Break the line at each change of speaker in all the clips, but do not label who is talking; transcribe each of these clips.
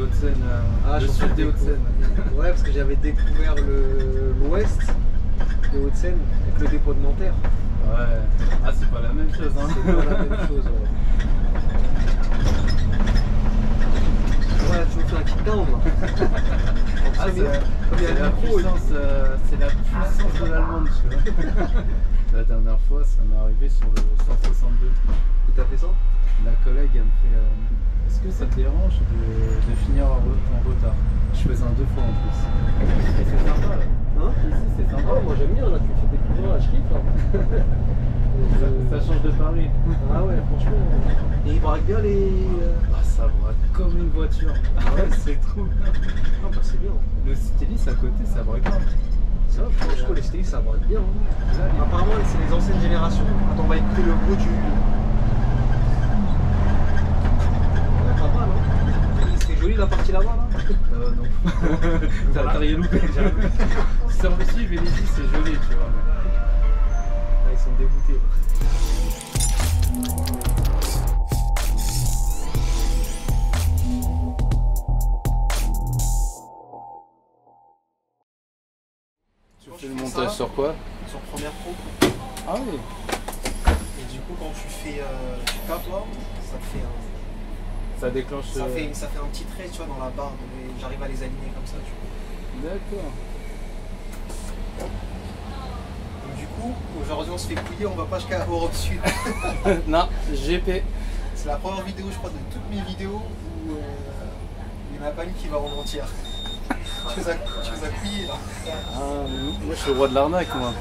Hauts-de-Seine,
je
le
suis
sud des Hauts-de-Seine.
Ouais, parce que j'avais découvert l'ouest des Hauts-de-Seine avec le dépôt de Nanterre.
Ouais. Ah, c'est pas la même chose, hein.
C'est pas la même chose, ouais. Ouais, tu me fais un kick-down, là.
Ah,
comme il y a
c'est la
le micro,
puissance de l'allemande, tu vois. La dernière fois, ça m'est arrivé sur le 162.
il t'a fait ça?
La collègue, elle me fait est-ce que ça te dérange de finir en retard? Je faisais un 2 fois en plus. Et c'est sympa là.
Hein?
Ici, c'est sympa.
Ah, moi j'aime bien, là, tu me fais découvrir, là, je kiffe, là.
Ça change de Paris.
Ah ouais, franchement. Et il braque bien les.
Ah, ça braque comme une voiture. Ah ouais, c'est trop bien.
Ah bah c'est bien.
Le Stylis à côté, ça braque pas.
Ça, franchement, les stylistes, ça braque bien. Hein. Là, apparemment, c'est les anciennes générations. Attends, on va écouter le bruit du. Ouais, pas mal, hein. C'était joli la partie là-bas, là.
Non. T'as rien loupé. Sur le site, Vénétie, c'est joli, tu vois.
Ah, ils sont dégoûtés, là.
Tu fais le montage sur quoi?
Sur Premiere Pro.
Ah oui.
Et du coup, quand tu fais. Tu tapes là, ça te fait un.
Ça déclenche.
Ça fait un petit trait, tu vois, dans la barre. J'arrive à les aligner comme ça, tu vois.
D'accord.
Donc, du coup, aujourd'hui, on se fait couiller, on va pas jusqu'à Europe Sud.
Non, GP.
C'est la première vidéo, je crois, de toutes mes vidéos où il n'y en a pas une qui va en entière. Tu les as couillés là.
Ah, moi je suis le roi de l'arnaque, moi.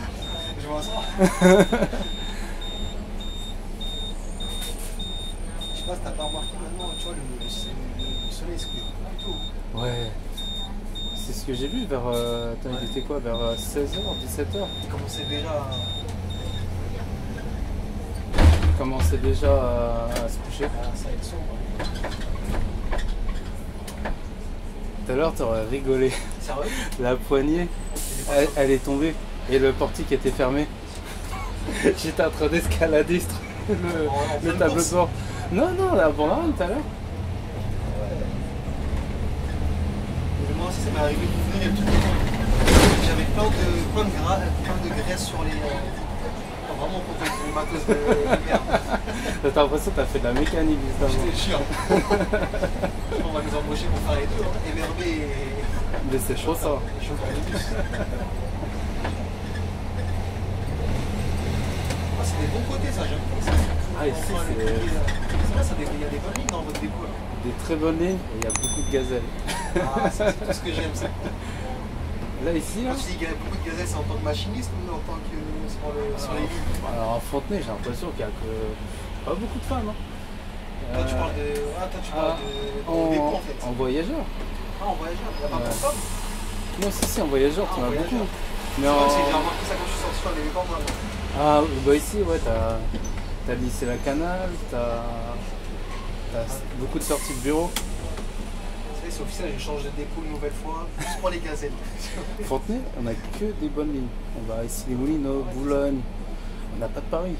Je vois ça. Je sais pas si t'as pas remarqué maintenant, tu vois, le soleil se couche beaucoup plus tôt.
Ouais. C'est ce que j'ai vu vers. Attends, il était quoi? Vers 16h, 17h?
Il commençait déjà à.
Il commençait déjà à se coucher.
Ça va être sombre.
Tout à l'heure, t'aurais rigolé.
Sérieux?
La poignée, elle est tombée et le portique était fermé. J'étais en train d'escalader le tableau de bord. Non, avant la tout à l'heure.
Moi aussi, ça m'est arrivé d'ouvrir et tout. J'avais plein de graisse sur les. Vraiment pour le matos de merde.
T'as l'impression que t'as fait de la mécanique, justement.
J'étais chiant. On va nous embaucher pour faire les deux, hein. Émerber et.
Mais c'est chaud ça.
Les chauffeurs de bus. Ah, c'est des bons côtés, ça, j'aime bien ça.
Ah, ici, c'est.
C'est vrai, il y a des bonnes lignes dans votre dépôt. Là.
Des très bonnes lignes et il y a beaucoup de gazelles.
Ah, c'est tout ce que j'aime, ça.
Là, ici, là.
Quand tu dis qu'il y a beaucoup de gazelles, c'est en tant que machiniste ou en tant que sur les lignes?
Alors, en Fontenay, j'ai l'impression qu'il y a pas beaucoup de femmes. Hein.
Toi, tu parles de. Ah, toi, tu parles de dépôt, en fait.
En voyageur.
Ah, en voyageur, il n'y a pas beaucoup de femmes?
Moi, si, en voyageur,
Ah,
t'en as beaucoup. Mais
J'ai remarqué ça quand je suis sorti, j'en avais pas mal.
Ah, bah ici, ouais, t'as le lycée La Canale, t'as beaucoup de sorties de bureau.
C'est officiel, je change de dépôt une nouvelle fois, juste pour les gazelles.
Fontenay, on a que des bonnes lignes. On va ici les Moulineaux, Boulogne, on n'a pas de Paris.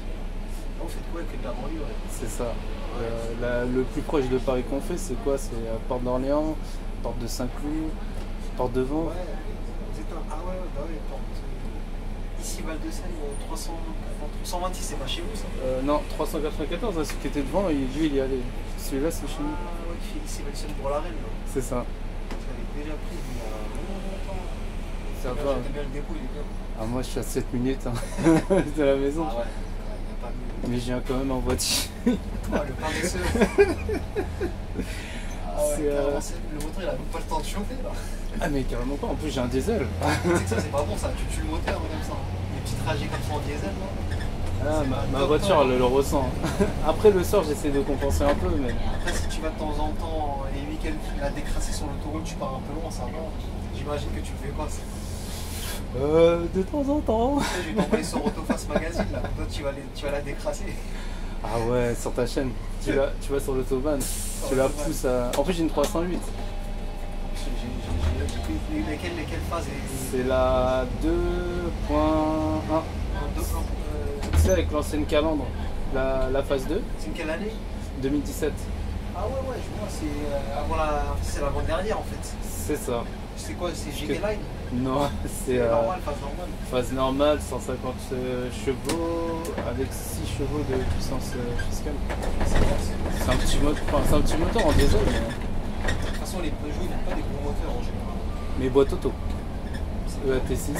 Vous faites quoi avec de la banlieue?
C'est ça. Le plus proche de Paris qu'on fait, c'est quoi? C'est Porte d'Orléans, Porte de Saint-Cloud, Porte de Vent.
Ouais, vous êtes un. Ah ouais, bah ouais, Porte. Ici, Val-de-Seine, 326, c'est pas chez vous ça?
Non, 394, là, celui qui était devant, lui il y allait. Celui-là, c'est chez nous.
Ah ouais, qui fait ici Val-de-Seine pour la reine là.
C'est ça.
J'avais déjà pris il y a longtemps.
Ça va.
J'aime bien le dépôt, il est bien.
Ah, moi, je suis à 7 minutes hein, de la maison.
Ah ouais, il n'y a pas mieux.
Mais je viens quand même en voiture.
Ah, le paresseux. Ah ouais, le moteur il a même pas le temps de chauffer là.
Ah mais carrément pas, en plus j'ai un diesel.
Tu sais que ça c'est pas bon ça, tu tues le moteur comme ça. Les petits trajets comme ça en diesel là.
Ah, ma voiture elle le ressent. Après le soir j'essaie de compenser un peu mais.
Après si tu vas de temps en temps, les week-ends la décrasser sur l'autoroute, tu pars un peu loin, ça va. J'imagine que tu le fais pas ça.
De temps en temps.
Je vais t'envoyer sur Autoface Magazine là, toi tu vas la décrasser.
Ah ouais, sur ta chaîne, tu vas sur l'autobahn, tu la pousses à. En fait j'ai une 308.
Lesquelles phases
C'est la 2.1. Tu sais avec l'ancienne calandre, la phase 2.
C'est une quelle année?
2017.
Ah ouais, ouais, je vois, c'est avant c'est l'avant-dernière en fait.
C'est ça.
C'est quoi, c'est GT-Line?
Non, c'est
Normal, phase normale.
phase normale, 150 chevaux, avec 6 chevaux de puissance fiscale. C'est un petit moteur, enfin, c'est un petit moteur en diesel. Mais...
De toute façon, les Peugeot, ils n'ont pas des gros moteurs en général.
Mais boîte auto. T6.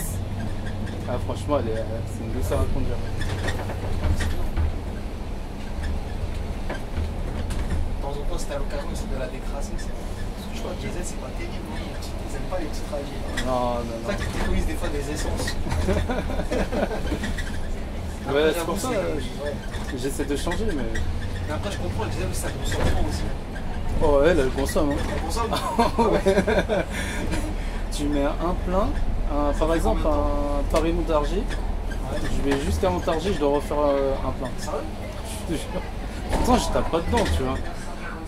Ah, franchement, c'est une douceur à conduire.
De temps en temps, si t'as l'occasion, ils de la décrasser. Je crois que diesel, c'est pas terrible. Ils n'aiment pas les petits trajets.
Non, non,
C'est
non.
ça qu'ils préconisent des fois des essences.
Ouais, c'est pour ça j'essaie de changer, mais.
Mais après, je comprends, le diesel, ça consomme aussi.
Oh, ouais, elle consomme. Hein.
Elle consomme.
Ouais. Tu mets un plein, par exemple un Paris-Montargis.
Ouais.
Je vais jusqu'à Montargis, je dois refaire un plein.
Sérieux?
Je te jure. Pourtant, je tape pas dedans, tu vois.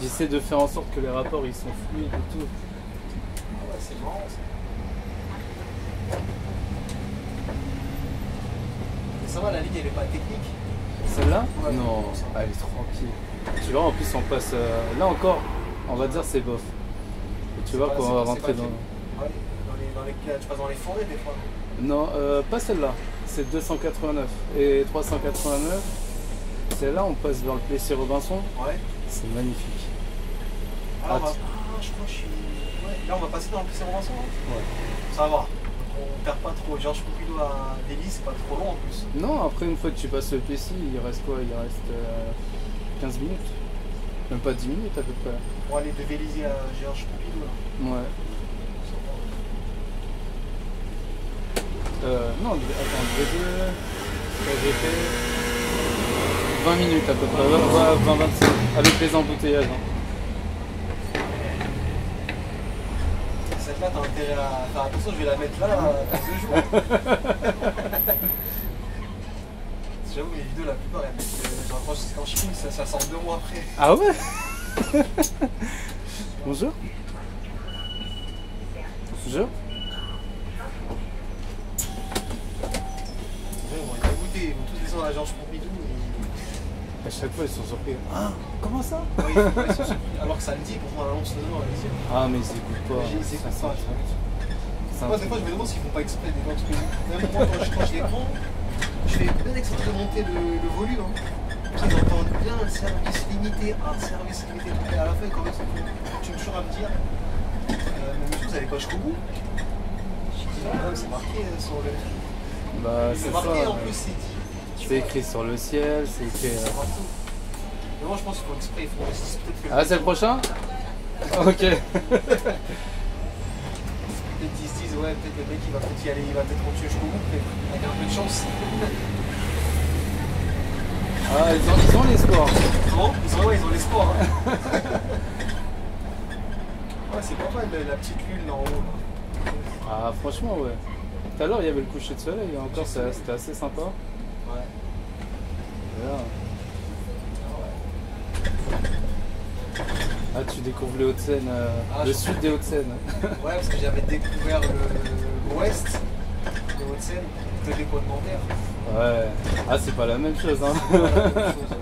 J'essaie de faire en sorte que les rapports ils sont fluides et tout.
Ah ouais, c'est marrant ça. Mais ça va, la ligne elle est pas technique.
Celle-là?
Ouais,
non,
ça va.
elle est tranquille. Tu vois, en plus on passe. Là encore, on va dire c'est bof. Et tu vois qu'on va rentrer dans.
Ouais, tu passes dans les forêts des fois.
Non, pas celle-là. C'est 289 et 389. Celle-là, on passe vers le Plessis-Robinson.
Ouais.
C'est magnifique.
Ah, je crois que je suis. Ouais. Là, on va passer dans le Plessis-Robinson. Hein.
Ouais.
Ça va. On perd pas trop. Georges Pompidou à Delhi, c'est pas trop long en plus.
Non, après, une fois que tu passes le Plessis, il reste quoi? Il reste 15 minutes. Même pas 10 minutes à peu près.
Pour aller de Vélizy à Georges Pompidou là.
Ouais. Non, attends, j'ai fait 20 minutes à peu près, 20-25, avec les embouteillages. Hein.
Celle-là, t'as intérêt à faire attention, je vais la mettre là, dans 2 jours. J'avoue, les vidéos, la plupart, elles mettent. Genre, quand je filme, ça sort 2 mois après.
Ah ouais. Bonjour. Bonjour.
Ils vont tous descendre à Georges Pompidou.
À chaque fois, ils sont surpris. Ah, comment ça?
Ouais, ils sont surpris. Alors que ça le dit, pourtant, on annonce le nom à les yeux.
Ah, mais ils écoutent pas.
Ils écoutent pas.
C'est
Moi, des fois, je me demande s'ils font pas exprès des gens. Même moi, quand je les prends, je fais bien exprès de monter le volume. Hein. Ils entendent bien un service limité, un service limité. Et à la fin, quand même, tu me toujours à me dire, mais vous allez pas jusqu'au bout. Je dis, c'est marqué sur le.
Bah,
C'est
c'est
marqué
ça.
en plus, c'est dit.
C'est écrit sur le ciel, c'est écrit.
C'est partout. Mais moi, je pense qu'il faut exprès. Il faut peut-être que
Ah, c'est le prochain? Ok.
Peut-être qu'ils se disent, ouais, peut-être le mec il va peut-être y aller, il va peut-être continuer jusqu'au bout, avec un peu de chance.
Ah, ils ont l'espoir.
Comment ils ont l'espoir. Hein. Ouais, c'est pas mal la petite lune en haut. Là.
Ah, franchement, ouais. Tout à l'heure, il y avait le coucher de soleil, et encore, c'était assez sympa.
Ouais.
Voilà. Ah, tu découvres les Hauts-de-Seine, le sud des Hauts-de-Seine.
Ouais, parce que j'avais découvert l'ouest des Hauts-de-Seine, le dépôt de Nanterre.
Ouais. Ah, c'est pas la même chose, hein.
C'est pas la même chose.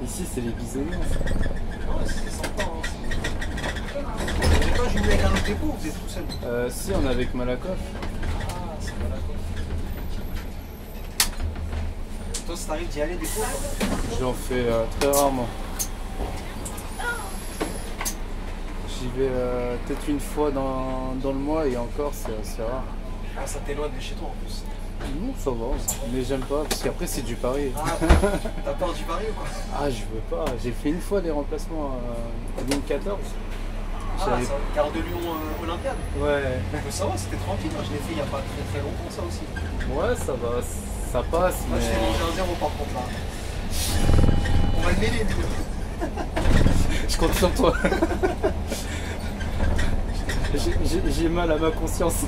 Ici, c'est les bisounours.
Ouais, c'était sympa. Hein. Mais toi, je venais avec un autre dépôt ou vous êtes tout seul?
Si, on est avec Malakoff.
Ah, c'est Malakoff. Toi, ça t'arrive d'y aller des fois?
J'en fais très rarement. J'y vais peut-être une fois dans le mois et encore, c'est assez rare.
Ah, ça t'éloigne de chez toi en plus.
Non, ça va, mais j'aime pas, parce qu'après c'est du pari.
Ah, t'as peur du pari ou quoi?
Ah, je veux pas. J'ai fait une fois des remplacements à Lyon 14.
Ah, ça, Gare de Lyon Olympiade?
Ouais.
Mais ça va, c'était tranquille, moi je l'ai fait il n'y a pas très très longtemps ça aussi.
Ouais, ça va, ça passe,
Moi
mais...
je t'ai mangé un 0 par contre là. On va le mêler du coup.
Je compte sur toi. J'ai mal à ma conscience.
Ça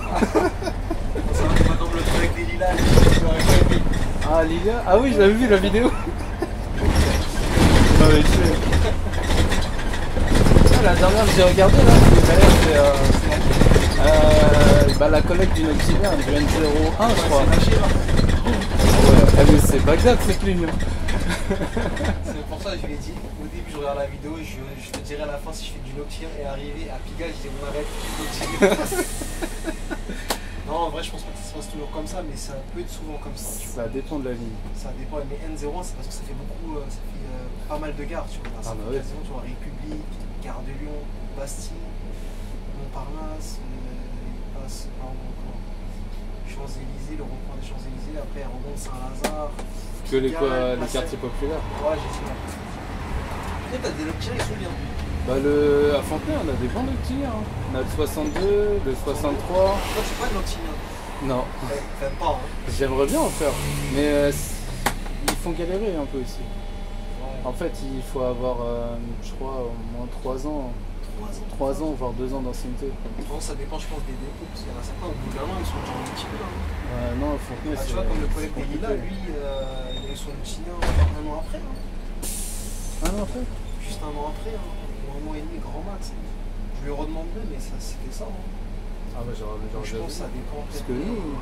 va, c'est pas comme le truc avec les lilas, tu l'aurais pas aimé.
Ah, Lilia? Ah oui, j'avais vu la vidéo. Ah, mais la dernière que j'ai regardée là, c'est la collègue du Noctiver, du N01 je crois.
C'est lâché là.
Ouais, mais c'est Bagdad cette ligne.
C'est pour pour ça que je lui ai dit, au début je regarde la vidéo, je te dirai à la fin si je fais du nocturne et arrivé à Pigalle, je dis on arrête, non, en vrai je pense pas que ça se passe toujours comme ça, mais ça peut être souvent comme ça.
Ça dépend de la ligne.
Ça dépend, mais N01 c'est parce que ça fait beaucoup, ça fait pas mal de gares, tu vois.
Ah bah ouais.
Tu vois, République, Gare de Lyon, Bastille, Montparnasse, il passe par encore Champs-Élysées, le rond-point des Champs-Élysées, après Rondon de Saint-Lazare.
Que les quartiers populaires.
Ouais, j'ai dit. Après, t'as des lots ils sont bien.
Bah à Fontenay, on a des bons lots hein. On a le 62, le 63.
Toi, tu fais pas de lots
Non.
T'aimes pas, hein.
J'aimerais bien en faire, mais ils font galérer un peu ici.
Ouais.
En fait, il faut avoir, je crois, au moins 3 ans. 3 ans, voire 2 ans d'ancienneté.
Ça dépend, je pense, des dépôts, parce qu'il y en a certains, au bout d'un an, ils sont déjà en multiple.
Ouais, non, Fontenay,
tu vois, comme le collègue des Lilas, lui, il a eu son multiple un an après.
Un an après
Juste un an après, ou un mois et demi, grand max. Je lui redemanderai, mais c'était ça.
Ah bah genre
je pense que ça dépend.
Parce que nous,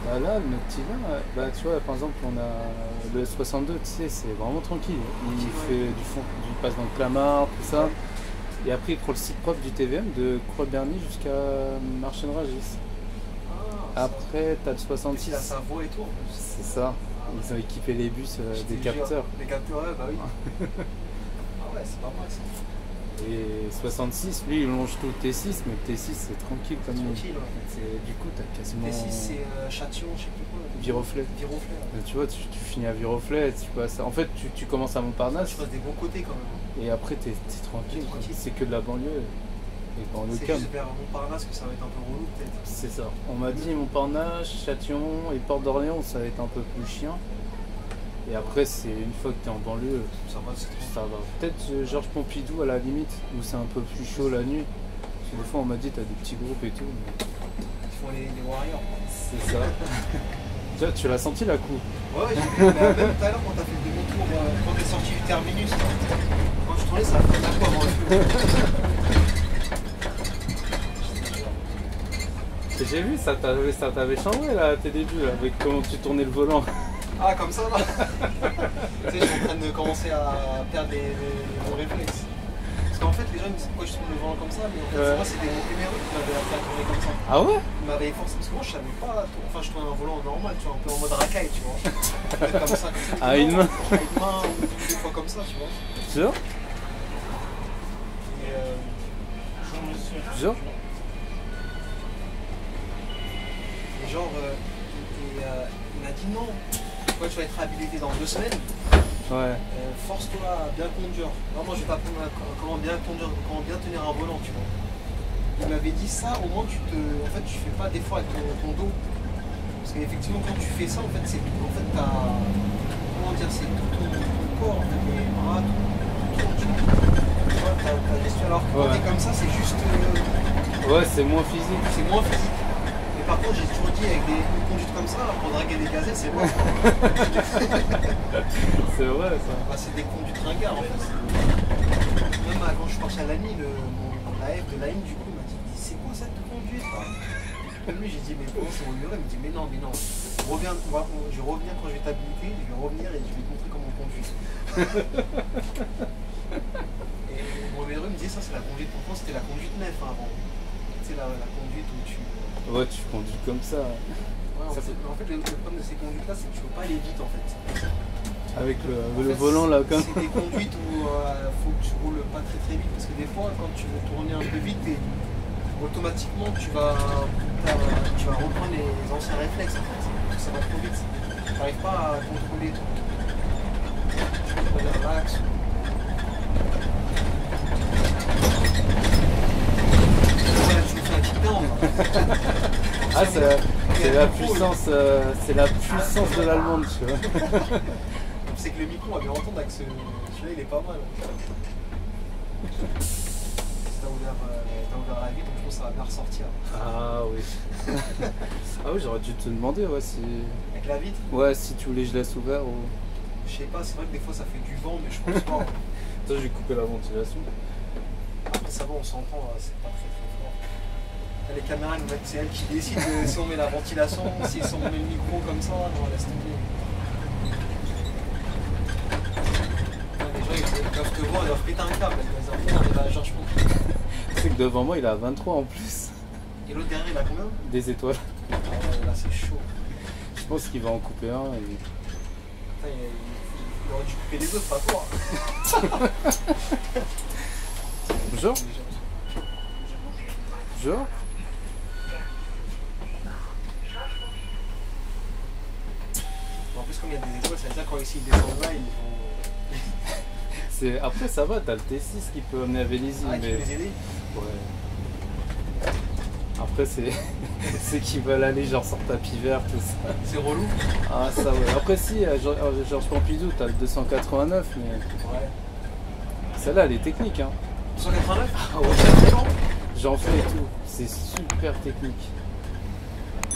bah là, le Noctilla, bah tu vois, par exemple, on a le 62, tu sais, c'est vraiment tranquille. Il fait du fond, il passe dans le Clamart, tout ça. Et après, il prend le site propre du TVM de Croix-Berny jusqu'à Marchienne-Ragis. Après, t'as le 66.
Il a sa voix et tout.
C'est ça. Ils ont équipé les bus des capteurs.
Les capteurs, ouais, bah oui. Ah ouais, c'est pas mal ça.
Et 66, lui, il longe tout le T6, mais le T6, c'est tranquille comme ligne.
Tranquille, ouais.
Du coup, t'as quasiment.
T6, c'est Châtillon, je sais plus quoi.
Viroflay.
Viroflay.
Ouais. Tu vois, tu finis à Viroflay, tu passes. En fait, tu commences à Montparnasse.
Tu passes des bons côtés quand même.
Et après, t'es tranquille. C'est que de la banlieue. Et banlieue calme.
C'est juste vers Montparnasse que ça va être un peu relou, peut-être.
C'est ça. On m'a dit Montparnasse, Châtillon et Porte d'Orléans, ça va être un peu plus chiant. Et après, c'est une fois que tu es en banlieue,
ça va.
Peut-être Georges Pompidou à la limite, où c'est un peu plus chaud la nuit. Parce que des fois, on m'a dit, tu as des petits groupes et tout. Mais...
Ils font les warriors.
C'est ça. Tu l'as senti la coupe?
Ouais, j'ai vu. Même tout à l'heure, quand tu as fait le demi-tour, quand tu es sorti du terminus, quand je tournais, ça a fait la coupe avant le
J'ai vu, ça t'avait changé là, à tes débuts, là, avec comment tu tournais le volant.
Ah, comme ça là. Tu sais, je suis en train de commencer à perdre mon réflexe. Parce qu'en fait, les gens me disent pourquoi je tourne le volant comme ça, mais en fait, moi, c'est des éméreux qui m'avaient appris à tourner comme ça.
Ah ouais?
Ils m'avaient forcé, parce que moi, je savais pas. Enfin, je tournais un volant normal, tu vois, un peu en mode racaille, tu vois. Peut-être comme ça, comme ça.
À une main?
À une main, ou des fois comme ça, tu vois.
Sûr? Sûr?
Et genre, il m'a dit non. Tu vas être habilité dans 2 semaines.
Ouais.
Force-toi à bien conduire. Vraiment, je vais t'apprendre comment bien conduire, comment bien tenir un volant, tu vois. Il m'avait dit ça, au moins tu fais pas d'efforts avec ton dos. Parce qu'effectivement, quand tu fais ça, en fait, c'est t'as. Comment dire, c'est tout ton corps, les bras, tout. Tu vois, ta gestion. Alors que quand t'es comme ça, c'est juste.
Ouais, c'est moins physique.
C'est moins physique. Mais par contre, j'ai toujours dit avec une conduite comme ça, pour draguer des gazelles, c'est bon.
C'est vrai ça.
Bah, c'est des conduites ringards en fait. Même quand je suis parti à l'ANI, la F de l'ANI, du coup, il m'a dit c'est quoi cette conduite là? Lui, j'ai dit mais bon, c'est mon numéro. Il me dit mais non, je vais revenir quand je vais t'habiliter, je vais revenir et je vais te montrer comment on conduit. Et mon numéro me dit ça, c'est la conduite. Pourtant, c'était la conduite nef avant. C'est la conduite où tu.
Ouais, tu conduis comme ça.
Ouais, en fait, le problème de ces conduites-là, c'est que tu peux pas aller vite en fait.
Avec le volant là, comme.
C'est des conduites où il faut que tu roules pas très très vite parce que des fois, quand tu veux tourner un peu vite, automatiquement tu vas reprendre les anciens réflexes en fait. Parce que ça va trop vite. Tu n'arrives pas à contrôler ton. Tu peux aller dans l'axe.
Ah, c'est la puissance, de l'allemande, tu vois.
C'est que le micro, on va bien entendre avec celui-là, il est pas mal. T'as ouvert la vie, donc je pense que ça va bien ressortir.
Ah oui. Ah oui, j'aurais dû te demander, ouais, si.
Avec la vitre?
Ouais, si tu voulais que je laisse ouvert ou.
Je sais pas, c'est vrai que des fois ça fait du vent, mais je pense pas.
Toi, j'ai coupé la ventilation.
Après, ça va, on s'entend, c'est pas très très fort. Les caméras, c'est elles qui décident si on met la ventilation, si on met le micro comme ça, non, laisse tomber. Ils doivent te voir, ils doivent péter un câble. Ils doivent dire, on est là, Georges Pompidou.
Tu sais que devant moi il a 23 en plus.
Et l'autre derrière, il a combien?
Des étoiles.
Ah ouais, là, c'est chaud.
Je pense qu'il va en couper un. Et...
Putain, il aurait dû couper les autres, pas toi.
Genre Genre
En plus, comme il y a des étoiles, ça veut dire quand ils descendent là, ils vont.
Après ça va, t'as le T6 qui peut amener à Vélizy.
Ah, qui
mais...
peut les aider.
Ouais. Après c'est qu'ils veulent aller genre sur tapis vert, tout ça.
C'est relou.
Ah ça ouais. Après si, Georges Pompidou, t'as le 289, mais
Ouais.
celle-là elle est technique hein.
289.
Ah ouais. J'en fais et tout, c'est super technique.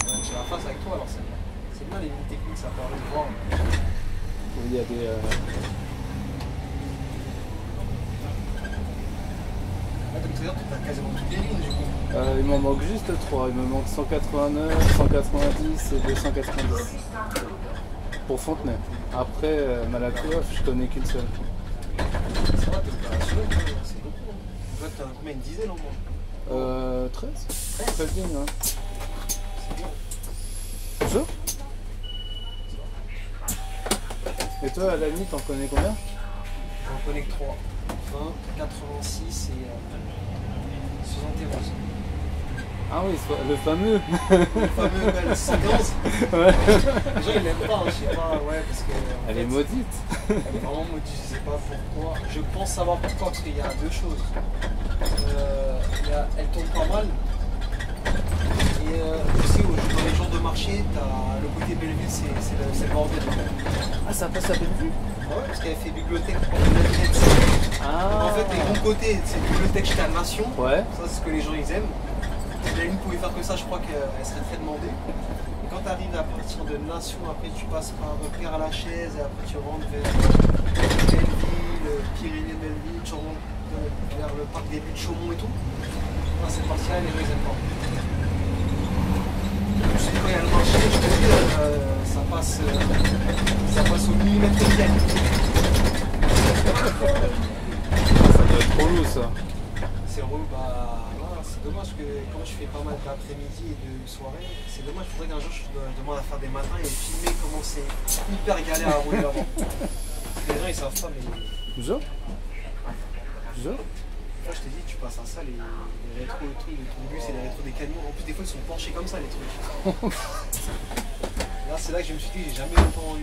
Ouais, j'ai la face avec toi alors c'est bien les lignes techniques, ça permet de voir.
Il y a des...
Là, donc, c'est-à-dire que t'as quasiment toutes les lignes du coup.
il m'en manque juste 3, il me manque 189, 190 et 290. Pour Fontenay. Après, Malakoff, je connais qu'une seule.
Ça va, t'es opérationnel, c'est beaucoup. Toi, t'as combien, une dizaine au moins?
13 13 lignes, hein.
C'est bien.
Bonjour. Et toi, à la limite, t'en connais combien?
J'en connais que 3. 20, 86 et 71.
Ah oui, le fameux.
Le fameux le 115.
Ouais.
Les gens ils l'aiment pas, je sais pas, ouais, parce que.
Elle est maudite.
Elle est vraiment maudite, je sais pas pourquoi. Je pense savoir pourquoi, parce qu'il y a deux choses. Elle tombe pas mal. Et aussi, dans les jours de marché, t'as le côté Belleville, c'est le bordel.
Ah, ça passe à Bellevue?
Ah ouais, parce qu'elle fait bibliothèque pour la lunette.
Ah.
En fait, les bons côtés, c'est bibliothèque chez la Nation.
Ouais.
Ça, c'est ce que les gens ils aiment. Si la ligne pouvait faire que ça, je crois qu'elle serait très demandée. Et quand tu arrives à partir de Nation, après tu passes par Père-Lachaise et après tu rentres vers Belleville, Pyrénées-Belleville, tu remontes vers le parc des Buttes de Chaumont et tout. Ah, cette partie-là, les gens ils aiment pas. Je sais quand il y a le marché, je te dis, ça passe au millimètre près.
Ça doit être trop lourd ça.
C'est relou, bah voilà, c'est dommage que quand je fais pas mal d'après-midi et de soirée, c'est dommage, il faudrait qu'un jour je demande à faire des matins et filmer comment c'est hyper galère à rouler là-bas. Les gens ils savent pas, mais.
Bonjour. Bonjour.
Moi je te dis, tu passes à ça, les rétros, les trucs, les bus et les rétros des camions. En plus, des fois ils sont penchés comme ça, les trucs. Là, c'est là que je me suis dit, j'ai jamais autant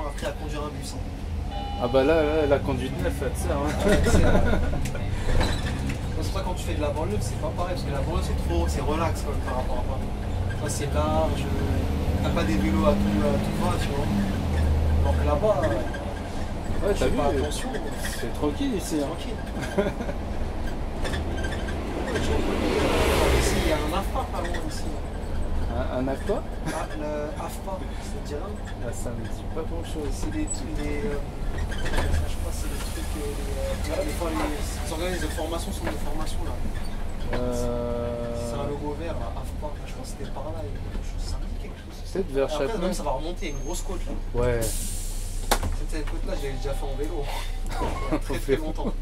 appris à conduire un bus. Hein.
Ah bah là, la conduite neuf, tu sais. Hein.
C'est pour ça quand tu fais de la banlieue, c'est pas pareil, parce que la banlieue c'est relax quand même par rapport à moi. Là c'est large, t'as pas des vélos à tout va, tu vois. Donc là-bas,
Ouais, t'as vu,
attention,
c'est tranquille ici. Hein.
tranquille. Ici, il y a un AFPA pas loin ici.
Un aqua?
Ah, le AFPA, c'est-à-dire
Ah, ça me dit pas grand chose.
c'est des trucs, je crois que c'est des trucs, des fois les organismes de formation sont de formation là. C'est un logo vert là, AFPA, je pense que c'était par là, ça me dit quelque chose.
Peut-être vers
Après,
Châtelet.
même ça va remonter, il y a une grosse côte là.
Ouais.
Cette côte-là, je l'ai déjà fait en vélo. Il y a très très longtemps.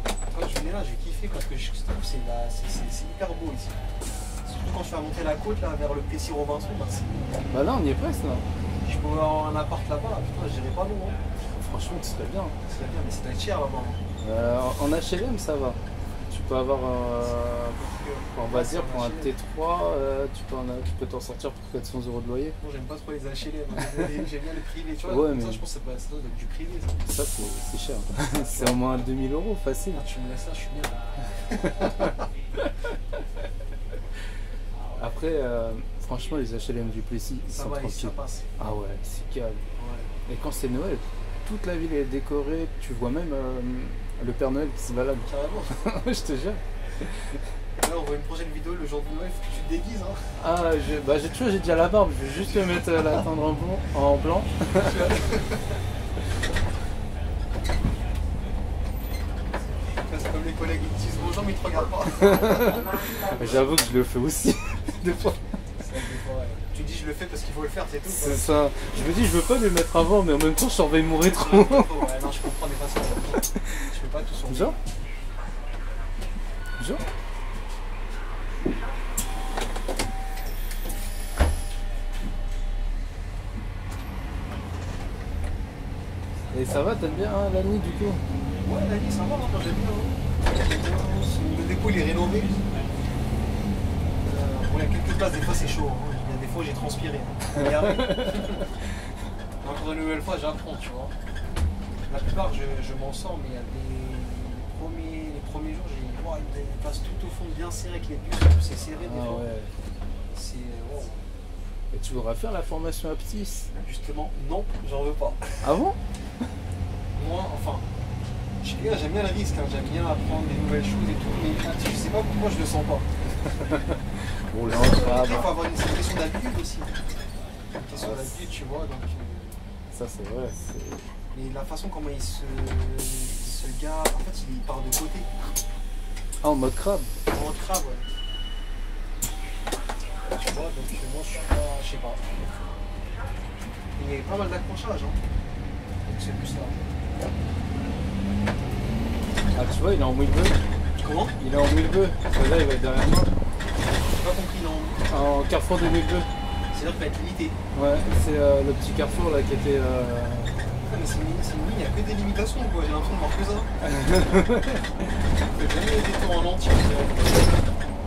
Quand je venais là, j'ai kiffé parce que je trouve que c'est hyper beau ici. Surtout quand je fais monter la côte là, vers le Plessis-Robinson,
Bah là, on y est presque là.
je peux avoir un appart là-bas, putain, je dirais pas non. Hein.
Franchement, ce serait bien.
C'est bien, mais c'est doit être cher là-bas.
En HLM, ça va. Tu peux avoir, on va dire, pour un T3, tu peux t'en sortir pour 400 € de loyer.
Moi, j'aime pas trop les HLM, j'aime bien les privés. Tu vois,
Ouais,
comme
mais-
ça, je pense que ça doit être du privé. Ça.
Ça, c'est cher. C'est au moins 2000 € facile.
Ah, tu me laisses ça, je suis bien.
Après, franchement, les HLM du Plessis, ils
Ça
sont
va, ça
tranquilles.
passe.
Ah ouais, c'est calme.
Ouais,
Et quand c'est Noël, toute la ville est décorée. Tu vois même le Père Noël qui se balade.
carrément.
Je te jure.
Là, on voit une prochaine vidéo le jour de Noël, faut que tu te déguises. Hein.
Ah, j'ai déjà la barbe. Je vais juste me mettre la tendre en blanc.
C'est comme les collègues, ils te disent bonjour, mais ils te regardent pas.
J'avoue que je le fais aussi, des fois.
C'est des fois, ouais. Tu dis je le fais parce qu'il faut le faire, c'est tout.
C'est ça. Je me dis, je veux pas le mettre avant, mais en même temps, je surveille mon rétro.
Ouais, non, je comprends des façons. Je fais pas tout sur
Genre Genre Et ça va, t'aimes bien hein, la nuit du coup?
Ouais, la nuit, ça va, moi j'aime bien. Le dépôt il est rénové. Bon, il y a quelques places, des fois c'est chaud. Hein. Il y a des fois j'ai transpiré. Encore une nouvelle fois, j'apprends, tu vois. La plupart, je m'en sors, mais il y a les premiers jours, j'ai une place tout au fond bien serrée avec les bus, c'est serré des fois.
Ouais.
C'est. Wow.
Et tu voudras faire la formation aptis?
Justement, non, j'en veux pas.
Ah bon?
Moi, enfin, j'aime bien la risque, hein, j'aime bien apprendre des nouvelles choses et tout, mais je sais pas pourquoi je le sens pas.
Bon, là,
Il faut avoir une question d'habitude aussi. Une question d'habitude, tu vois, donc.
Ça, c'est vrai.
Mais la façon comment il se garde, en fait, il part de côté.
Ah, en mode crabe?
En mode crabe, ouais. Tu vois, donc moi, je suis pas, je sais pas. Il y a pas mal d'accrochages, hein. Donc c'est plus ça.
Ah, tu vois, il est en wheelbeu.
Comment?
Il est en wheelbeu. Là, il va être derrière moi.
J'ai pas compris, non.
En carrefour de wheelbeu.
C'est-à-dire qu'il va être limité.
Ouais, c'est le petit carrefour là qui était.
Ah, mais c'est une ligne, il n'y a que des limitations, quoi. J'ai l'impression de voir que ça. Je fais jamais des tours en entier.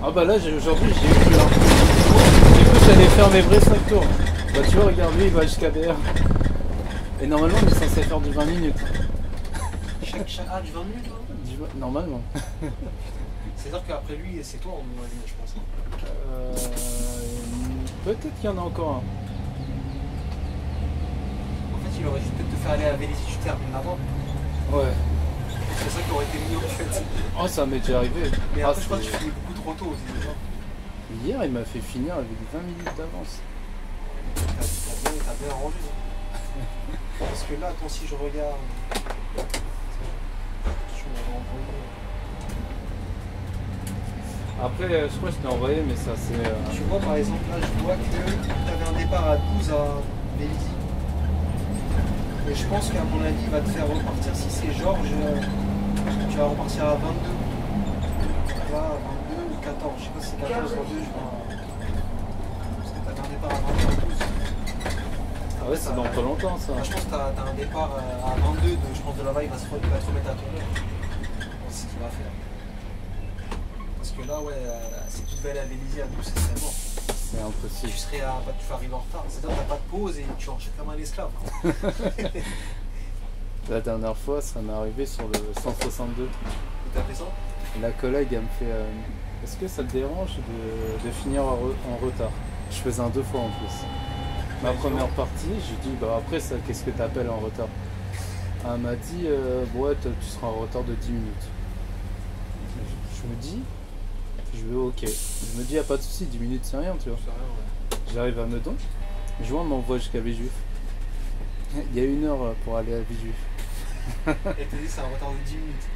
Ah bah là, aujourd'hui, j'ai eu plus un. Du coup, j'allais faire mes vrais 5 tours. Bah, tu vois, regarde, lui, il va jusqu'à BR. Et normalement, on est censé faire du 20 minutes.
Ah, du 20 minutes, là?
Normalement.
C'est-à-dire qu'après lui, c'est toi, on m'a dit, je pense.
Peut-être qu'il y en a encore un.
En fait, il aurait dû peut-être te faire aller à Vélizy, tu termines avant.
Ouais.
C'est ça qui aurait été mieux en fait.
Oh, ça m'est déjà arrivé.
Mais après, je crois que tu finis beaucoup trop tôt aussi déjà.
Hier, il m'a fait finir avec 20 minutes d'avance.
T'as bien rendu. Hein. Parce que là, attends, si je regarde. Je m'avais envoyé.
Après, je crois que je t'ai envoyé, mais ça c'est.
Tu vois, par exemple, là, je vois que tu avais un départ à 12 à Vélizy. Et je pense qu'à mon avis, il va te faire repartir, si c'est Georges, tu vas repartir à 22. Là, 22 ou 14, je sais pas si c'est 14 ou 22, je crois. Parce que tu avais un départ à 22 à 12.
Ah ouais, c'est dans pas longtemps ça.
Là, je pense que tu as un départ à 22, je pense de là-bas, il va te remettre à ton heure. C'est ce qu'il va faire. Parce que là, ouais, si tu devais aller à Vélizy à 12, ce serait mort.
C'est impossible.
Tu serais tu vas arriver en retard. C'est-à-dire que tu n'as pas de pause et tu enchaînes comme un esclave.
La dernière fois, ça m'est arrivé sur le 162.
Et t'as fait ça?
La collègue, elle me fait est-ce que ça te dérange de finir en retard? Je faisais un 2 fois en plus. Ma première partie, je lui dis bah après, qu'est-ce que tu appelles en retard? Elle m'a dit ouais, tu seras en retard de 10 minutes. Je me dis, je vais ok. Je me dis, y a pas de souci, 10 minutes c'est rien, tu vois. J'arrive à Meudon, Join m'envoie jusqu'à Villejuif. Il y a 1 heure pour aller à Villejuif.
Et t'as dit c'est un retard de 10 minutes.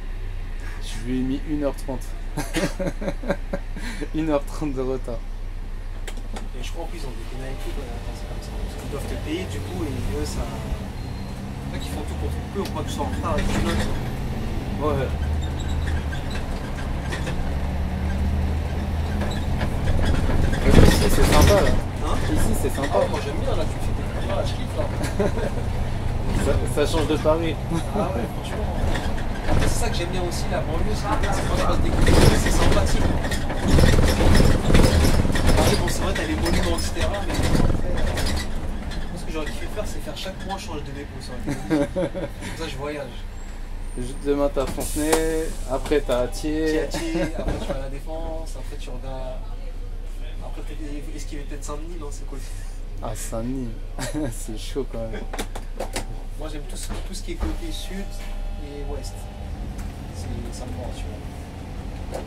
Je lui ai mis 1h30. 1h30 de retard.
Et je crois en plus ils ont des pénalités quand c'est comme ça. Parce qu'ils doivent te payer du coup et eux ça. C'est qu'ils font tout pour peu ou pas que tu sois en retard avec une autre.
Ouais. Ici c'est sympa là.
Hein?
Ici c'est sympa.
Ah, moi j'aime bien là, tu me fais des trucs là, je kiffe là.
Ça change de Paris.
Ah ouais, franchement. C'est ça que j'aime bien aussi, la banlieue, c'est quand je passe des coups de fil, c'est sympathique. Après, bon, c'est vrai, t'as les monuments, etc. Mais après, moi, ce que j'aurais kiffé faire, c'est faire chaque mois, je change de dépôt. Ça aurait été cool. Comme ça, je voyage.
Demain t'as Fontenay, après t'as Attier.
Après tu vas à la Défense, après tu reviens. Après, est-ce qu'il y avait peut-être Saint-Denis? Non, c'est quoi?
Ah, Saint-Denis, c'est chaud quand même.
Moi, j'aime tout ce qui est côté sud et ouest. Ça me rend, tu vois.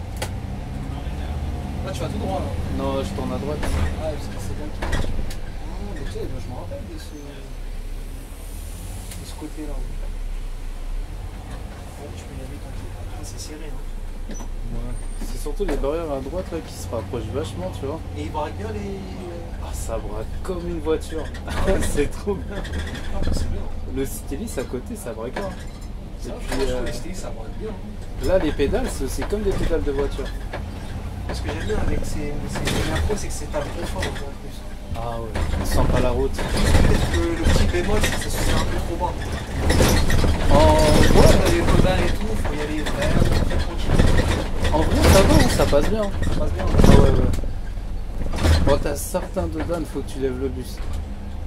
Là, tu vas tout droit, là.
Non, je tourne à droite.
Ah, parce que c'est bien tout. Ah, mais tu sais, je me rappelle de ce côté-là. Bon, tu peux y aller tranquille. Après, c'est serré, hein.
Ouais. C'est surtout les barrières à droite là qui se rapprochent vachement, tu vois.
Et il braque bien les.
Ah, ça braque comme une voiture. C'est trop bien.
Ah, bah, c'est bien.
Le Stylis à côté, ça braque pas. Et
Ça,
puis,
franchement, les stylistes, ça braque bien.
là, les pédales, c'est comme des pédales de voiture.
Ce que j'aime bien avec ces macros, c'est que c'est un confort en plus.
Ah ouais, on sent pas la route.
Peut-être que le petit bémol, c'est que ça se fait un peu trop bas.
En,
Ouais, t'as les pedales et tout, faut y aller vraiment très tranquille.
en vrai, ça va, hein, ça passe bien.
Ça passe bien.
Ah ouais, ouais. Bon, t'as certains dedans, il faut que tu lèves le bus.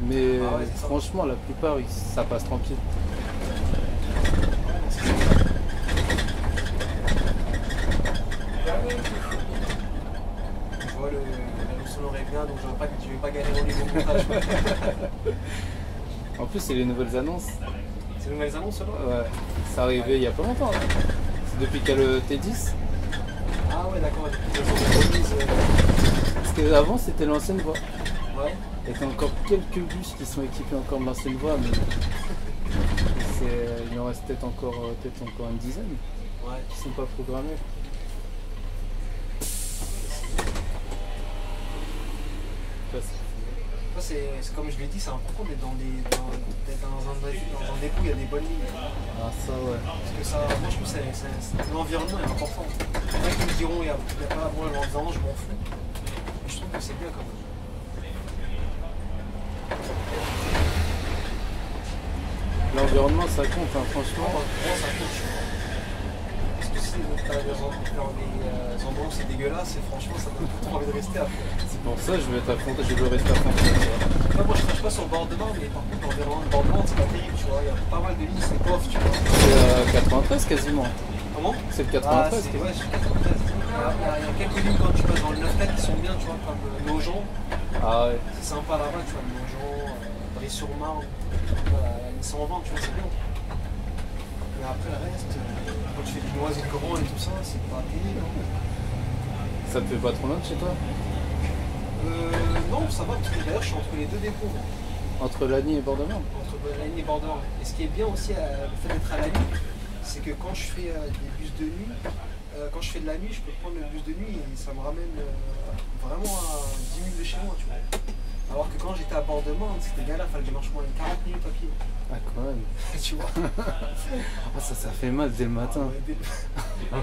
Mais
Ah ouais, c'est ça.
franchement, la plupart, ça passe tranquille.
Je vois la leçon l'aurait bien, donc je vais pas galérer au niveau montage.
En plus, c'est les nouvelles annonces.
C'est les nouvelles annonces là?
Ouais, c'est arrivé il y a pas longtemps. Hein. C'est depuis qu'il y a le T10.
Ah ouais, d'accord, depuis qu'ils ont remise.
Parce qu'avant, c'était l'ancienne voie.
Ouais.
Et t'as encore quelques bus qui sont équipés encore de l'ancienne voie, mais il en reste peut-être encore une dizaine
Ouais.
qui sont pas programmés. Ça,
C'est comme je l'ai dit, c'est important d'être dans un dépôt où il y a des bonnes lignes.
Ah ça ouais.
Parce que ça, moi je trouve que l'environnement est important. Il y en a qui me diront, il n'y a pas moi l'environnement, je m'en fous. Mais je trouve que c'est bien quand même.
L'environnement ça compte hein, franchement.
Moi, ça compte. Parce que si tu vas dans des endroits où c'est dégueulasse, et franchement ça donne tout le temps envie de rester après.
C'est pour ça que je veux être à fond, je veux rester à fond.
Moi je crache pas sur le bord de Marne, mais par contre l'environnement de bord de Marne c'est pas terrible, tu vois. Il y a pas mal de lignes, c'est bof, tu vois.
C'est 93 quasiment.
Comment?
C'est le 93
Ah, ouais, je suis 93. Il y a quelques lignes quand tu passes dans le 9 qui sont bien, tu vois, comme Nogent.
Ah ouais.
C'est sympa là-bas, tu vois, Nogent, Brie-sur-Marne, la ligne 120, tu vois, c'est bien. Mais après le reste, quand tu fais du Noisy-le-Grand et tout ça, c'est pas terrible.
Ça te fait pas trop mal chez toi?
Non, ça va, parce que d'ailleurs je suis entre les deux dépôts.
Entre Lagny et Bordeaux-Nord?
Entre Lagny et Bordeaux. Et ce qui est bien aussi, le fait d'être à Lagny, c'est que quand je fais des bus de nuit, quand je fais de la nuit, je peux prendre le bus de nuit et ça me ramène vraiment à 10 minutes de chez moi, tu vois. Alors que quand j'étais à Bordeaux-Marne, c'était galère, il fallait que je marche moins de 40 minutes à pied.
Ah quand même.
Tu vois.
Ah, ça fait mal dès le matin.
Et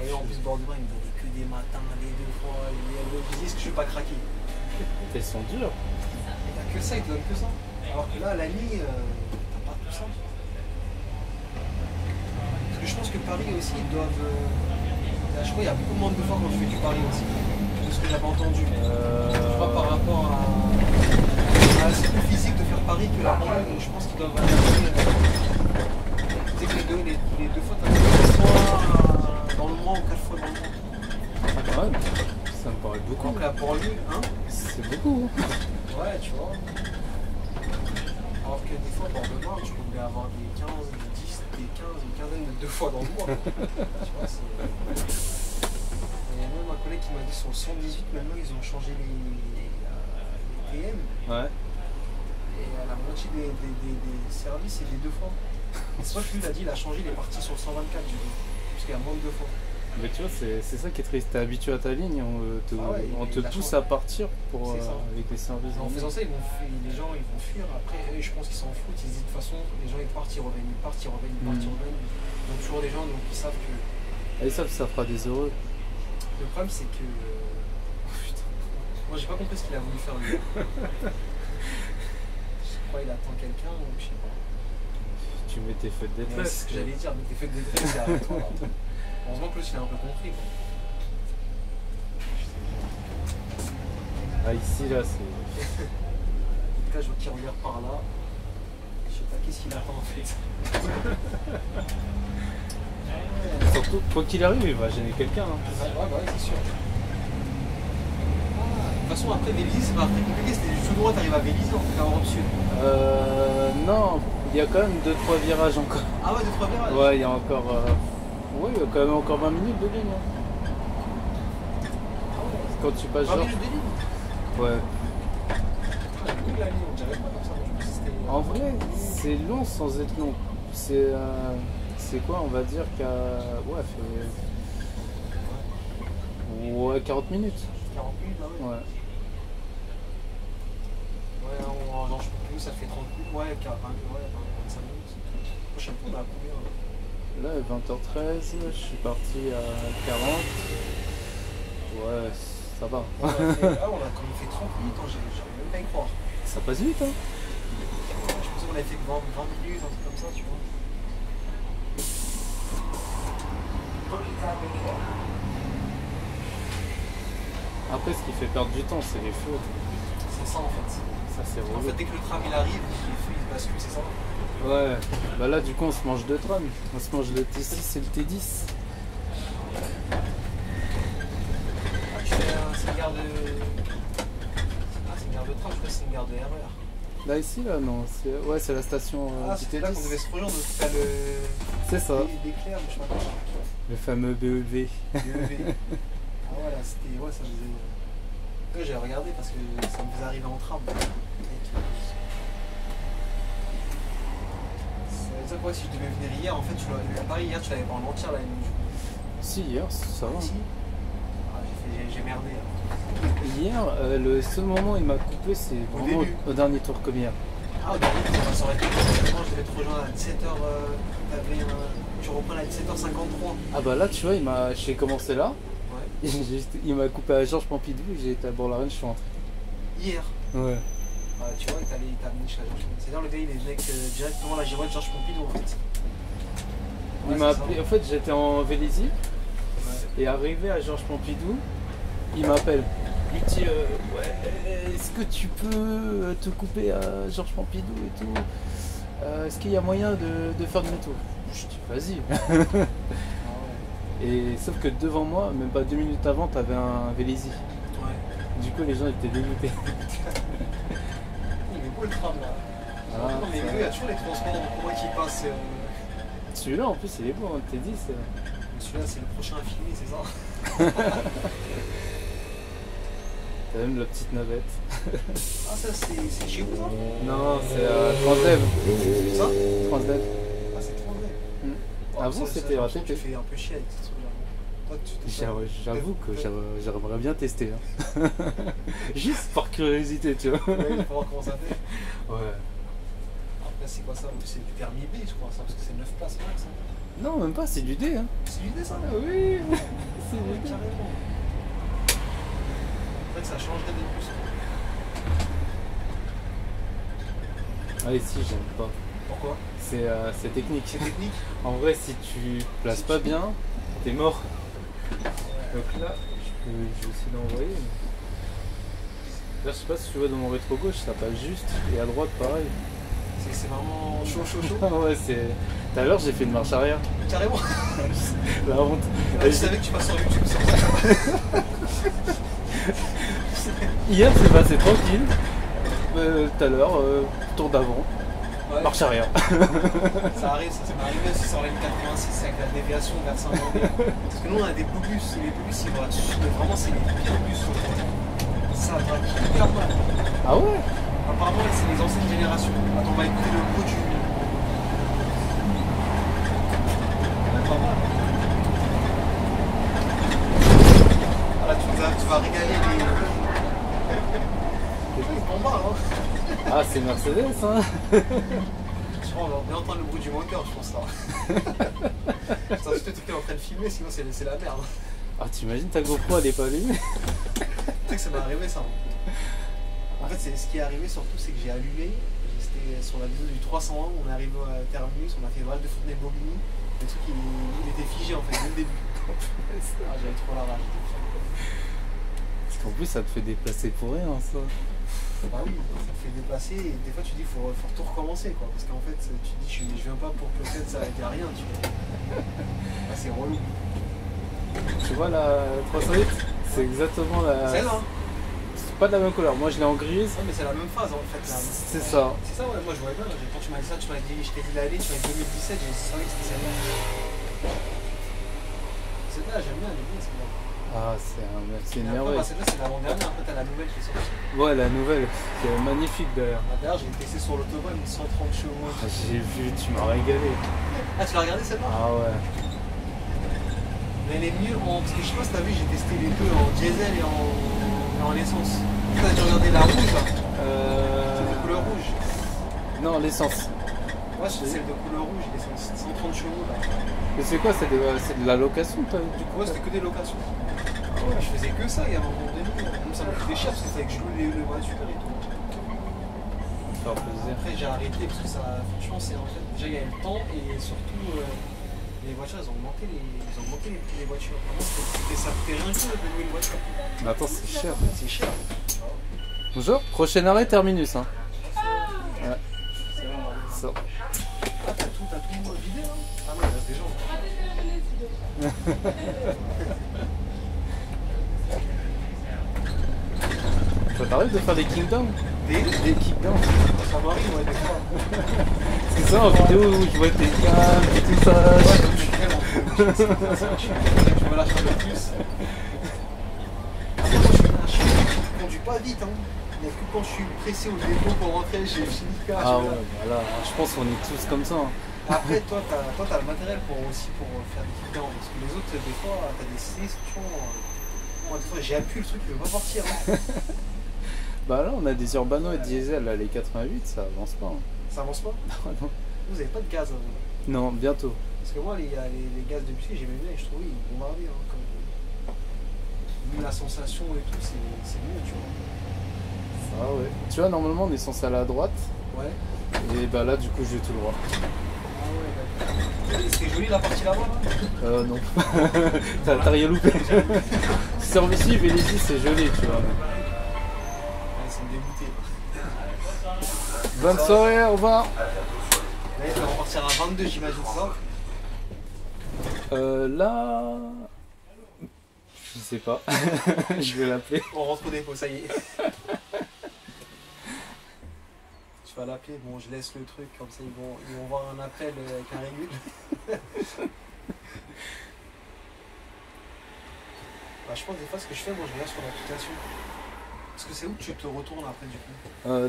en plus, Bordeaux-Marne, ils me donnaient que des matins, des deux fois. Ils disent que je ne vais pas craquer.
Ils sont durs.
Il n'y a que ça, ils te donnent que ça. Alors que là, à la nuit, t'as pas tout ça. Parce que je pense que Paris aussi, ils doivent. Je crois qu'il y a beaucoup moins de fois quand je fais du Paris aussi. De ce que j'avais entendu. Je crois par rapport à. C'est plus physique de faire Paris que la banlieue, donc je pense qu'ils doivent adapter. Tu sais que les deux fois, t'as 3 fois dans le mois ou 4 fois dans le mois.
Ah quand même. Ça me paraît beaucoup.
Donc la banlieue, hein?
C'est beaucoup.
Ouais, tu vois. Alors que des fois, dans le Nord, je pouvais avoir des 15, des 10, des 15, une quinzaine de 2 fois dans le mois. Tu vois, c'est. Il y a même un collègue qui m'a dit sur le 118, maintenant ils ont changé les TM.
Ouais.
Et à la moitié des services, c'est des 2 fois. C'est vrai que lui, il a dit, il a changé, il est parti sur le 124, j'ai dit. Parce qu'il y a moins de 2 fois.
Mais tu vois, c'est ça qui est triste. T'es habitué à ta ligne, on te pousse à partir avec les services.
En faisant ça, les gens ils vont fuir. Après, je pense qu'ils s'en foutent. Ils se disent de toute façon, les gens ils partent, ils reviennent, ils partent, ils reviennent, ils partent, ils reviennent. Donc toujours des gens donc, qui savent que.
Et ça fera des heureux.
Le problème, c'est que. Putain. Moi, j'ai pas compris ce qu'il a voulu faire lui. Je crois qu'il attend quelqu'un ou je sais pas.
Tu mets tes feux de détresse.
C'est ce que j'allais dire, mais tes feux de détresse, c'est avec toi. Heureusement que l'autre il a un peu compris. Quoi.
Ah, ici, là, c'est.
En tout cas, je vois qu'il regarde par là. Je sais pas qu'est-ce qu'il attend en fait.
Surtout, quoi qu'il arrive, il va gêner quelqu'un. Hein.
Ouais, c'est sûr. De toute façon, après Vélizy, c'est pas très compliqué. C'était juste tout droit, t'arrives à Vélizy en fait, en Europe Sud.
Non, il y a quand même 2-3 virages encore.
Ah ouais, 2-3 virages.
Ouais, il y a encore. Ouais, il y a quand même encore 20 minutes de ligne. Hein. Quand tu passes
20
genre.
minutes de ligne.
Ouais.
Ah, j'ai beaucoup la ligne, on dirait pas comme ça. Moi, je me dis que c'était.
En vrai, c'est long sans être long. C'est quoi, on va dire qu'à. Ouais, fait. Ouais, 40 minutes.
40 minutes, là, ouais.
Ouais.
Nous, ça fait 30 minutes. Ouais, 40, ouais, 25 minutes. Prochaine fois, on a combien
Là, 20h13, je suis parti à 40. Ouais, ça va.
on a fait, ah, on a quand même fait 30 minutes, hein, j'arrive même pas à y croire.
Ça passe vite, hein.
Je pensais qu'on avait fait que 20 minutes, un truc comme ça, tu vois.
Après, ce qui fait perdre du temps, c'est les feux.
C'est ça en fait.
Ça, c'est
En
relou.
fait, dès que le tram il arrive, les feux ils basculent, c'est ça.
Ouais, bah là, du coup, on se mange deux trams. On se mange le T6 et le T10.
Ah, tu fais c'est une gare de. Ah, c'est une gare de tram, je crois que c'est une gare de RER.
Là, ici, là, non. Ouais, c'est la station
Ah,
du
c'était là qu'on devait
T10.
se rejoindre, c'était le.
C'est ça,
L'éclair, je sais pas quoi.
le fameux BEV.
BEV. Ah, voilà, c'était. Ouais, ça me faisait. Ouais, j'ai regardé parce que ça me faisait arriver en tram. Ça veut dire quoi si je devais venir hier, en fait, à Paris hier, tu l'avais pas en entière la nuit.
Si, hier, ça va.
Ici ah, j'ai merdé.
Hier, le seul moment où il m'a coupé, c'est vraiment
début.
au dernier tour comme hier.
Ah, bah, ça aurait été. Moi, je devais te rejoindre à 17h. Tu reprends à 17h53.
Ah bah là, tu vois, j'ai commencé là.
Ouais.
Il m'a coupé à Georges Pompidou et j'ai été à Bourg-la-Reine, je suis rentré.
Hier.
Ouais.
Ah, tu vois, il t'a amené jusqu'à Georges Pompidou. C'est-à-dire, le gars, il est venu directement à la girouette Georges Pompidou, en fait.
Il
Ouais,
m'a
c'est
appelé, en fait, j'étais en Vélizy
ça.
et arrivé à Georges Pompidou, il m'appelle. Il me dit ouais, est-ce que tu peux te couper à Georges Pompidou et tout est-ce qu'il y a moyen de faire demi-tour? Je dis vas-y.
Ah, ouais.
Et sauf que devant moi, même pas 2 minutes avant, t'avais un Vélizy.
Ouais.
Du coup, les gens étaient dégoûtés.
Il est beau le tram, là.
Ah,
non, mais il y a toujours les transports en commun qui passent.
Celui-là, en plus, il est beau, hein, t'es dit.
Celui-là, c'est le prochain à filmer, c'est ça?
T'as même la petite navette.
Ah, ça, c'est chez vous, ça?
Non, c'est à Transdev.
C'est ça?
Transdev.
Ah, c'est trop vrai.
Avant, c'était
raté.
RATP.
Tu fais un peu chier avec ce truc-là. Toi,
J'avoue que j'aimerais bien tester. Hein. Juste par curiosité, tu vois.
Ouais, pour voir comment ça fait.
Ouais.
Après, c'est quoi ça? C'est du permis B, je crois, ça, parce que c'est 9 places max. Hein.
Non, même pas, c'est du D. Hein.
C'est du D, ça?
Ah oui, c'est
Ouais,
du D.
carrément. En fait, ça changerait des plus.
Ah, ici, j'aime pas.
Pourquoi?
C'est technique.
C'est technique?
En vrai, si tu places pas bien, t'es mort. Donc là, je vais essayer d'envoyer. Là, je sais pas si tu vois dans mon rétro gauche, ça passe juste. Et à droite, pareil.
C'est vraiment chaud.
Ah ouais, c'est. Tout à l'heure, j'ai fait une marche arrière.
Carrément.
La honte.
Je savais que tu passes sur YouTube sur ça.
Hier, c'est passé tranquille. Tout à l'heure, tour d'avant,
Ouais.
marche arrière.
Ça arrive, ça m'est arrivé aussi sur la ligne 86 avec la déviation vers Saint-Mandé. Parce que nous on a des beaux bus, et les beaux bus ils vont là-dessus, mais vraiment c'est les pires bus. Ça va hyper mal.
Ah ouais?
Apparemment c'est les anciennes générations. Attends, on va écouter le bruit du. Pas mal. Ah là tu vas régaler les. Ils vont mal, hein.
Ah, c'est Mercedes, hein?
Je crois qu'on va bien entendre le bruit du moteur, je pense là. Putain, surtout que t'es en train de filmer, sinon c'est la merde.
Ah, t'imagines ta GoPro, elle est pas allumée?
Tu sais que ça m'est arrivé ça. En fait, ce qui est arrivé surtout, c'est que j'ai allumé. C'était sur la vidéo du 301, on est arrivé à Terminus, on a fait Val de Fontenay-Bobigny. Le truc, il était figé en fait, dès le début. Ah, j'avais trop la rage.
Parce qu'en plus, ça te fait déplacer pour rien, ça.
Bah oui, ça te fait déplacer et des fois tu dis faut tout recommencer quoi. Parce qu'en fait, tu dis je viens pas pour peut-être ça avec rien, tu vois. Ah, c'est relou.
Tu vois la 308? C'est exactement la.
C'est là, hein?
C'est pas de la même couleur. Moi, je l'ai en grise.
Ouais, mais c'est la même phase en fait. Là.
C'est ça.
C'est ça, ouais, moi je voyais bien. Quand tu m'as dit ça, je t'ai dit l'année, tu m'as dit 2017, j'ai savais que c'était celle-là. Celle-là, j'aime bien, elle est bien celle-là.
Ah, c'est une
Après,
merveille.
bah, celle-là, c'est l'avant-dernière, après t'as la nouvelle qui est sortie.
Ouais, la nouvelle, qui est magnifique d'ailleurs.
Ah, d'ailleurs, j'ai testé sur l'autobahn, 130 chevaux.
Ah, j'ai vu, tu m'as régalé.
Ah, tu l'as regardé celle-là?
Ah ouais.
Mais elle est mieux en. Parce que je sais pas si t'as vu, j'ai testé les deux en diesel et en essence. T'as dû regarder la rouge là? C'est de couleur rouge.
Non, l'essence.
Moi, c'est celle de couleur rouge, l'essence. 130 chevaux là.
Mais c'est quoi? C'est de la location, toi, du coup?
Ouais, c'était que des locations. Ouais, je faisais que ça, il y a un moment donné. Même ça me coûtait cher parce que fallait que je loue les voitures et tout.
Faire plaisir.
Après, j'ai arrêté parce que ça, franchement, c'est en fait, déjà il y a le temps et surtout les voitures, elles ont augmenté les prix des voitures. Vraiment, ça coûtait rien du tout de louer une voiture.
Mais attends, c'est cher.
C'est cher.
Bonjour, prochain arrêt, terminus. Hein. Ouais.
C'est vraiment.
Ça.
Ah, t'as tout vidé là? Ah non, il reste des gens.
Ça t'arrive de faire des kickdowns?
Des
kickdowns.
Ça m'arrive, ouais, des fois.
C'est ça en vidéo où je vois tes câbles et tout ça.
Je me lâche un peu plus. Après, moi, je conduis pas vite, hein. Il n'y a que quand je suis pressé au dépôt pour rentrer, j'ai fini le cas.
Ah ouais, voilà. Je pense qu'on est tous comme ça. Hein.
Après, toi, t'as le matériel pour faire des kickdowns. Parce que les autres, des fois, t'as des sessions. Moi, des fois, j'ai appuyé le truc, il veut pas partir. Hein.
Bah là, on a des Urbano et diesel, là, les 88, ça avance pas. Hein.
Ça avance pas?
Non.
Vous avez pas de gaz, hein.
Non, bientôt.
Parce que moi, les gaz de muscu, j'aimais bien et je trouvais ils bombardaient. Hein, même la sensation et tout, c'est mieux, tu vois.
Ça, ouais. Tu vois, normalement, on est censé aller à droite.
Ouais.
Et bah là, du coup, je vais tout droit.
Ah ouais, d'accord. C'était joli la partie là-bas, là?
Non. T'as rien loupé. Service et Vélizy, c'est joli, tu vois.
Ouais, ça me dégoûtait.
Bonne soirée, au revoir.
Là, il va repartir à 22, j'imagine ça.
Là... Je sais pas. Je vais l'appeler.
On rentre au dépôt, ça y est. Je vais l'appeler, bon, je laisse le truc, comme ça ils vont voir un appel avec un régule. Bah, je pense des fois ce que je fais, moi je regarde sur l'application. Parce que c'est où que tu te retournes après du coup?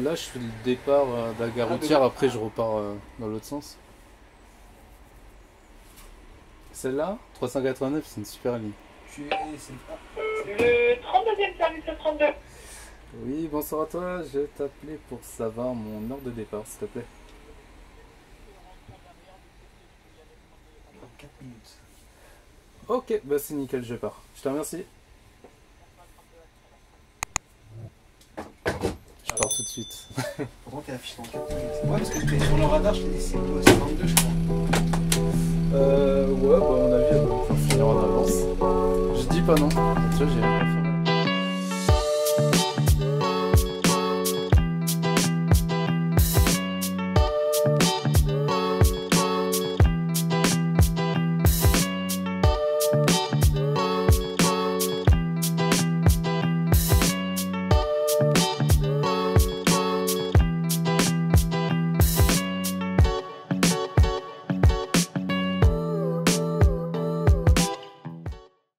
Là, je fais le départ de la gare routière, après je repars dans l'autre sens. Celle-là, 389, c'est une super ligne.
Le 32e service, le 32.
Oui, bonsoir à toi, je t'appelais pour savoir mon heure de départ, s'il te plaît.
4 minutes.
Ok, bah c'est nickel, je pars. Je te remercie. Je pars tout de suite.
Pourquoi t'es affiché dans 4 minutes? Ouais, parce que t'es sur le radar, je t'ai dit c'est 22, je crois.
Ouais, bah à mon avis, elle va finir en avance. Je dis pas non. Tu vois, j'ai rien à faire.